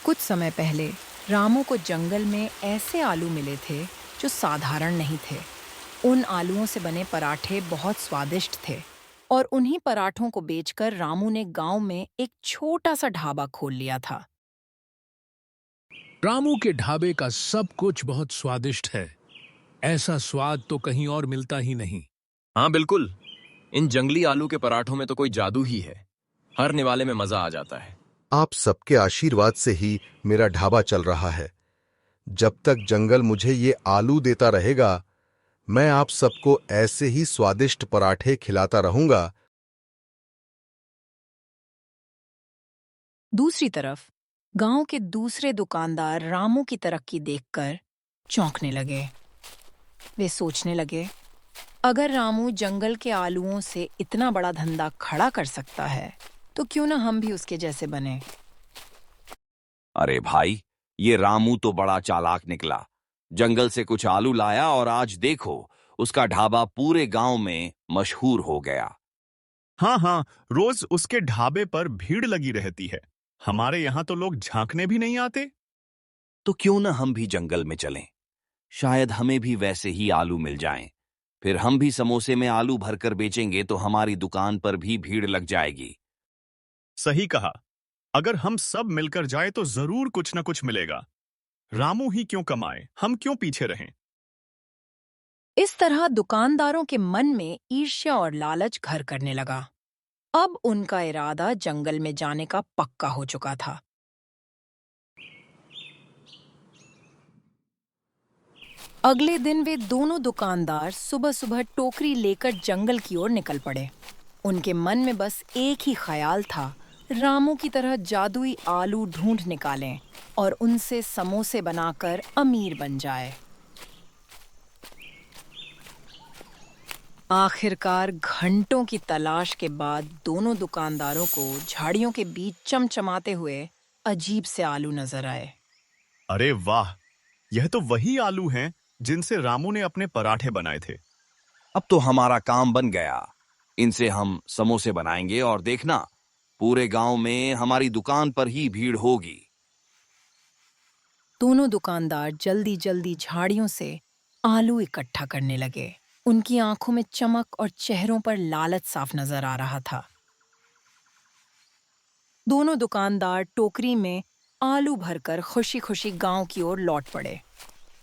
कुछ समय पहले रामू को जंगल में ऐसे आलू मिले थे जो साधारण नहीं थे। उन आलूओं से बने पराठे बहुत स्वादिष्ट थे और उन्हीं पराठों को बेचकर रामू ने गांव में एक छोटा सा ढाबा खोल लिया था। रामू के ढाबे का सब कुछ बहुत स्वादिष्ट है। ऐसा स्वाद तो कहीं और मिलता ही नहीं। हाँ बिल्कुल। इन जंगली आलू के पराठों में तो कोई जादू ही है। हर निवाले में मजा आ जाता है। आप सबके आशीर्वाद से ही मेरा ढाबा चल रहा है। जब तक जंगल मुझे ये आलू देता रहेगा, मैं आप सबको ऐसे ही स्वादिष्ट पराठे खिलाता रहूंगा। दूसरी तरफ गांव के दूसरे दुकानदार रामू की तरक्की देखकर चौंकने लगे। वे सोचने लगे, अगर रामू जंगल के आलूओं से इतना बड़ा धंधा खड़ा कर सकता है तो क्यों ना हम भी उसके जैसे बने। अरे भाई, ये रामू तो बड़ा चालाक निकला। जंगल से कुछ आलू लाया और आज देखो, उसका ढाबा पूरे गांव में मशहूर हो गया। हाँ हाँ, रोज उसके ढाबे पर भीड़ लगी रहती है। हमारे यहाँ तो लोग झांकने भी नहीं आते। तो क्यों ना हम भी जंगल में चलें? शायद हमें भी वैसे ही आलू मिल जाएं। फिर हम भी समोसे में आलू भरकर बेचेंगे तो हमारी दुकान पर भी भीड़ लग जाएगी। सही कहा। अगर हम सब मिलकर जाए तो जरूर कुछ न कुछ मिलेगा। रामू ही क्यों कमाए, हम क्यों पीछे रहें। इस तरह दुकानदारों के मन में ईर्ष्या और लालच घर करने लगा। अब उनका इरादा जंगल में जाने का पक्का हो चुका था। अगले दिन वे दोनों दुकानदार सुबह सुबह टोकरी लेकर जंगल की ओर निकल पड़े। उनके मन में बस एक ही ख्याल था, रामू की तरह जादुई आलू ढूंढ निकालें और उनसे समोसे बनाकर अमीर बन जाए। आखिरकार घंटों की तलाश के बाद दोनों दुकानदारों को झाड़ियों के बीच चमचमाते हुए अजीब से आलू नजर आए। अरे वाह, यह तो वही आलू हैं जिनसे रामू ने अपने पराठे बनाए थे। अब तो हमारा काम बन गया। इनसे हम समोसे बनाएंगे और देखना, पूरे गांव में हमारी दुकान पर ही भीड़ होगी। दोनों दुकानदार जल्दी जल्दी झाड़ियों से आलू इकट्ठा करने लगे। उनकी आंखों में चमक और चेहरों पर लालच साफ नजर आ रहा था। दोनों दुकानदार टोकरी में आलू भरकर खुशी खुशी गांव की ओर लौट पड़े।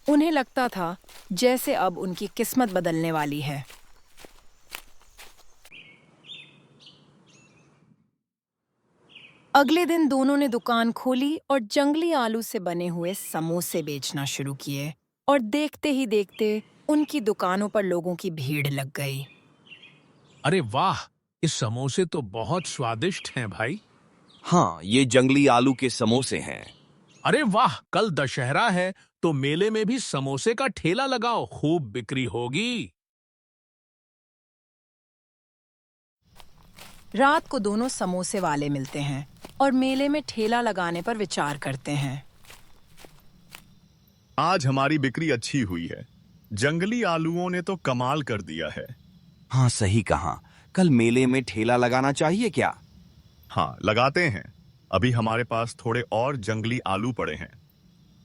उन्हें लगता था जैसे अब उनकी किस्मत बदलने वाली है। अगले दिन दोनों ने दुकान खोली और जंगली आलू से बने हुए समोसे बेचना शुरू किए और देखते ही देखते उनकी दुकानों पर लोगों की भीड़ लग गई। अरे वाह, इस समोसे तो बहुत स्वादिष्ट हैं भाई। हाँ, ये जंगली आलू के समोसे हैं। अरे वाह, कल दशहरा है तो मेले में भी समोसे का ठेला लगाओ, खूब बिक्री होगी। रात को दोनों समोसे वाले मिलते हैं और मेले में ठेला लगाने पर विचार करते हैं। आज हमारी बिक्री अच्छी हुई है। जंगली आलूओं ने तो कमाल कर दिया है। हाँ सही कहा, कल मेले में ठेला लगाना चाहिए क्या? हाँ, लगाते हैं। अभी हमारे पास थोड़े और जंगली आलू पड़े हैं।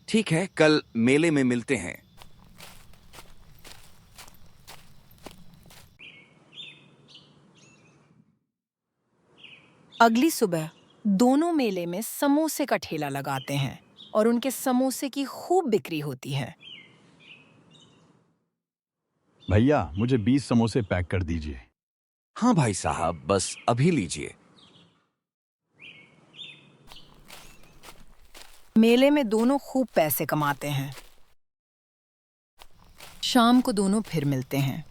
ठीक है, कल मेले में मिलते हैं। अगली सुबह दोनों मेले में समोसे का ठेला लगाते हैं और उनके समोसे की खूब बिक्री होती है। भैया, मुझे 20 समोसे पैक कर दीजिए। हाँ भाई साहब, बस अभी लीजिए। मेले में दोनों खूब पैसे कमाते हैं। शाम को दोनों फिर मिलते हैं।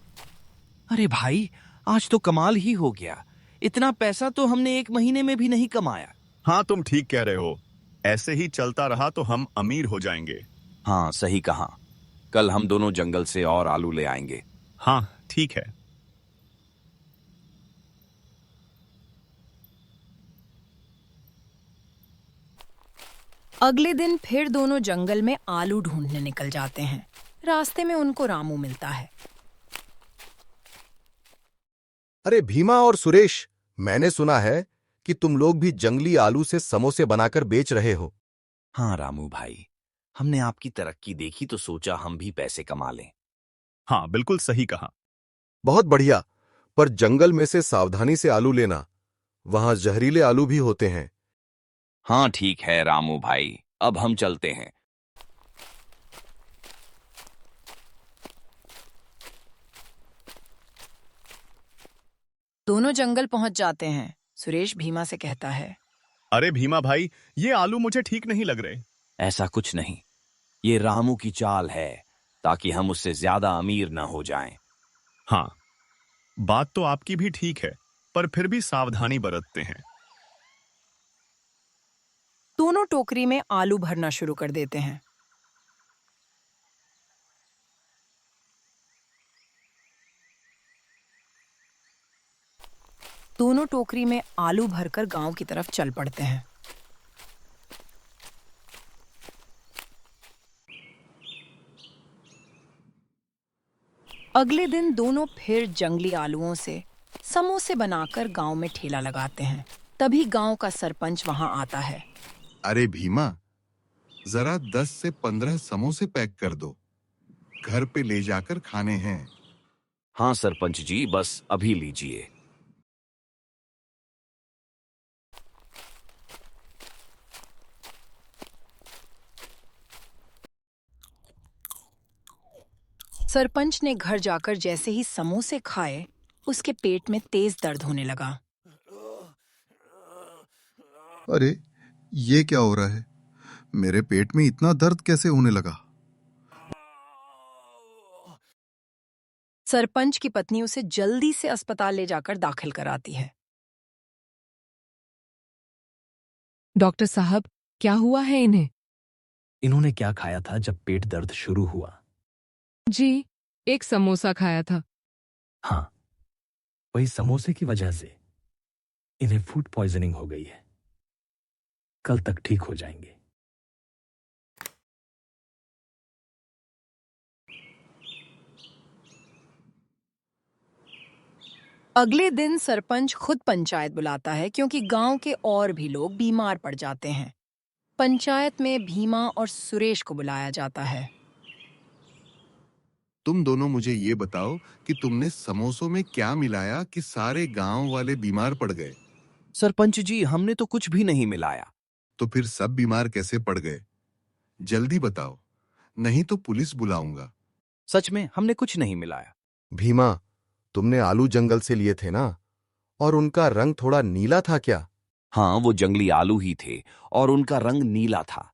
अरे भाई, आज तो कमाल ही हो गया। इतना पैसा तो हमने एक महीने में भी नहीं कमाया। हाँ, तुम ठीक कह रहे हो। ऐसे ही चलता रहा तो हम अमीर हो जाएंगे। हाँ सही कहा, कल हम दोनों जंगल से और आलू ले आएंगे। हाँ ठीक है। अगले दिन फिर दोनों जंगल में आलू ढूंढने निकल जाते हैं। रास्ते में उनको रामू मिलता है। अरे भीमा और सुरेश, मैंने सुना है कि तुम लोग भी जंगली आलू से समोसे बनाकर बेच रहे हो। हाँ रामू भाई, हमने आपकी तरक्की देखी तो सोचा हम भी पैसे कमा लें। हाँ, बिल्कुल सही कहा। बहुत बढ़िया, पर जंगल में से सावधानी से आलू लेना, वहां जहरीले आलू भी होते हैं। हाँ ठीक है रामू भाई, अब हम चलते हैं। दोनों जंगल पहुंच जाते हैं। सुरेश भीमा से कहता है, अरे भीमा भाई, ये आलू मुझे ठीक नहीं लग रहे। ऐसा कुछ नहीं, ये रामू की चाल है ताकि हम उससे ज्यादा अमीर न हो जाएं। हाँ, बात तो आपकी भी ठीक है, पर फिर भी सावधानी बरतते हैं। दोनों टोकरी में आलू भरना शुरू कर देते हैं। दोनों टोकरी में आलू भरकर गांव की तरफ चल पड़ते हैं। अगले दिन दोनों फिर जंगली आलूओं से समोसे बनाकर गांव में ठेला लगाते हैं। तभी गांव का सरपंच वहां आता है। अरे भीमा, जरा 10 से 15 समोसे पैक कर दो, घर पे ले जाकर खाने हैं। हाँ सरपंच जी, बस अभी लीजिए। सरपंच ने घर जाकर जैसे ही समोसे खाए, उसके पेट में तेज दर्द होने लगा। अरे, ये क्या हो रहा है? मेरे पेट में इतना दर्द कैसे होने लगा? सरपंच की पत्नी उसे जल्दी से अस्पताल ले जाकर दाखिल कराती है। डॉक्टर साहब, क्या हुआ है इन्हें? इन्होंने क्या खाया था जब पेट दर्द शुरू हुआ? जी, एक समोसा खाया था। हाँ, वही समोसे की वजह से इन्हें फूड पॉइजनिंग हो गई है। कल तक ठीक हो जाएंगे। अगले दिन सरपंच खुद पंचायत बुलाता है क्योंकि गांव के और भी लोग बीमार पड़ जाते हैं। पंचायत में भीमा और सुरेश को बुलाया जाता है। तुम दोनों मुझे ये बताओ कि तुमने समोसों में क्या मिलाया कि सारे गांव वाले बीमार पड़ गए? सरपंच जी, हमने तो कुछ भी नहीं मिलाया। तो फिर सब बीमार कैसे पड़ गए? जल्दी बताओ, नहीं तो पुलिस बुलाऊंगा। सच में हमने कुछ नहीं मिलाया। भीमा, तुमने आलू जंगल से लिए थे ना? और उनका रंग थोड़ा नीला था क्या? हाँ, वो जंगली आलू ही थे और उनका रंग नीला था।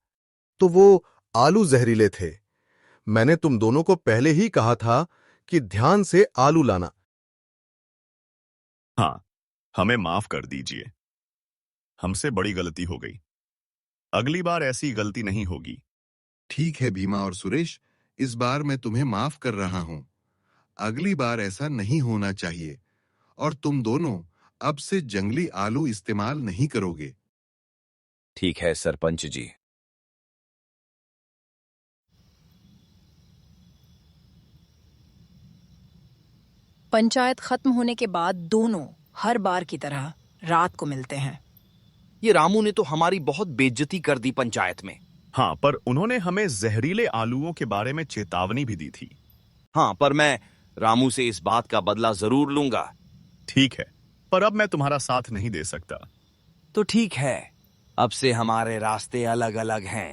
तो वो आलू जहरीले थे। मैंने तुम दोनों को पहले ही कहा था कि ध्यान से आलू लाना। हाँ, हमें माफ कर दीजिए, हमसे बड़ी गलती हो गई। अगली बार ऐसी गलती नहीं होगी। ठीक है भीमा और सुरेश, इस बार मैं तुम्हें माफ कर रहा हूं। अगली बार ऐसा नहीं होना चाहिए और तुम दोनों अब से जंगली आलू इस्तेमाल नहीं करोगे। ठीक है सरपंच जी। पंचायत खत्म होने के बाद दोनों हर बार की तरह रात को मिलते हैं। ये रामू ने तो हमारी बहुत बेइज्जती कर दी पंचायत में। हाँ, पर उन्होंने हमें जहरीले आलूओं के बारे में चेतावनी भी दी थी। हाँ, पर मैं रामू से इस बात का बदला जरूर लूंगा। ठीक है, पर अब मैं तुम्हारा साथ नहीं दे सकता। तो ठीक है, अब से हमारे रास्ते अलग अलग हैं।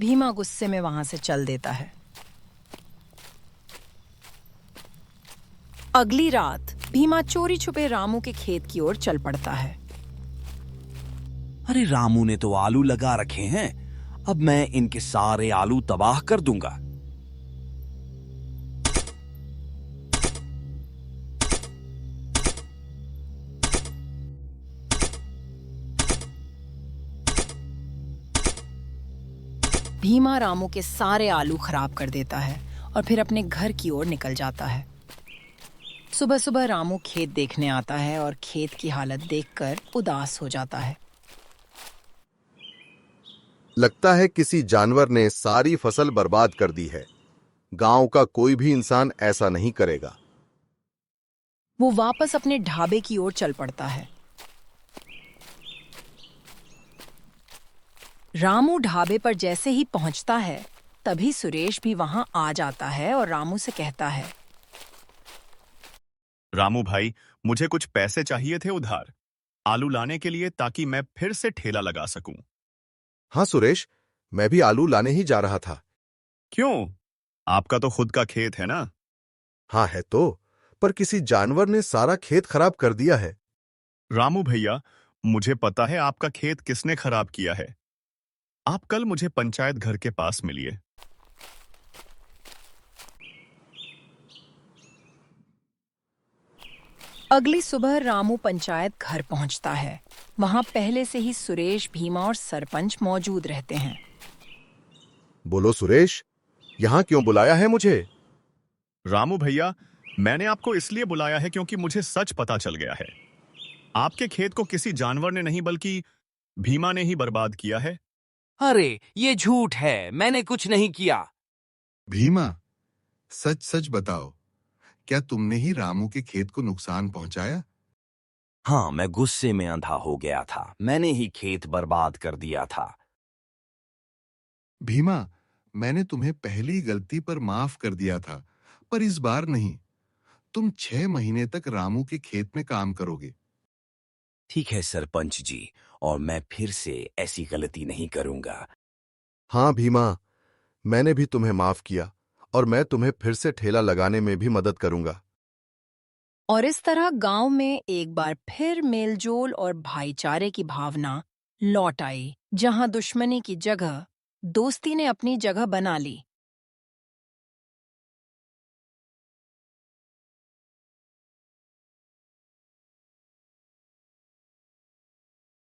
भीमा गुस्से में वहां से चल देता है। अगली रात भीमा चोरी छुपे रामू के खेत की ओर चल पड़ता है। अरे रामू ने तो आलू लगा रखे हैं, अब मैं इनके सारे आलू तबाह कर दूंगा। भीमा रामू के सारे आलू खराब कर देता है और फिर अपने घर की ओर निकल जाता है। सुबह सुबह रामू खेत देखने आता है और खेत की हालत देखकर उदास हो जाता है। लगता है किसी जानवर ने सारी फसल बर्बाद कर दी है। गांव का कोई भी इंसान ऐसा नहीं करेगा। वो वापस अपने ढाबे की ओर चल पड़ता है। रामू ढाबे पर जैसे ही पहुंचता है, तभी सुरेश भी वहां आ जाता है और रामू से कहता है, रामू भाई, मुझे कुछ पैसे चाहिए थे उधार आलू लाने के लिए, ताकि मैं फिर से ठेला लगा सकूं। हाँ सुरेश, मैं भी आलू लाने ही जा रहा था। क्यों? आपका तो खुद का खेत है ना। हाँ है तो, पर किसी जानवर ने सारा खेत खराब कर दिया है। रामू भैया, मुझे पता है आपका खेत किसने खराब किया है। आप कल मुझे पंचायत घर के पास मिलिए। अगली सुबह रामू पंचायत घर पहुंचता है। वहां पहले से ही सुरेश, भीमा और सरपंच मौजूद रहते हैं। बोलो सुरेश, यहाँ क्यों बुलाया है मुझे? रामू भैया, मैंने आपको इसलिए बुलाया है क्योंकि मुझे सच पता चल गया है। आपके खेत को किसी जानवर ने नहीं बल्कि भीमा ने ही बर्बाद किया है। अरे ये झूठ है, मैंने कुछ नहीं किया। भीमा, सच सच बताओ, क्या तुमने ही रामू के खेत को नुकसान पहुंचाया? हाँ, मैं गुस्से में अंधा हो गया था, मैंने ही खेत बर्बाद कर दिया था। भीमा, मैंने तुम्हें पहली गलती पर माफ कर दिया था, पर इस बार नहीं। तुम 6 महीने तक रामू के खेत में काम करोगे। ठीक है सरपंच जी, और मैं फिर से ऐसी गलती नहीं करूंगा। हाँ भीमा, मैंने भी तुम्हें माफ किया और मैं तुम्हें फिर से ठेला लगाने में भी मदद करूंगा। और इस तरह गांव में एक बार फिर मेलजोल और भाईचारे की भावना लौट आई, जहां दुश्मनी की जगह दोस्ती ने अपनी जगह बना ली।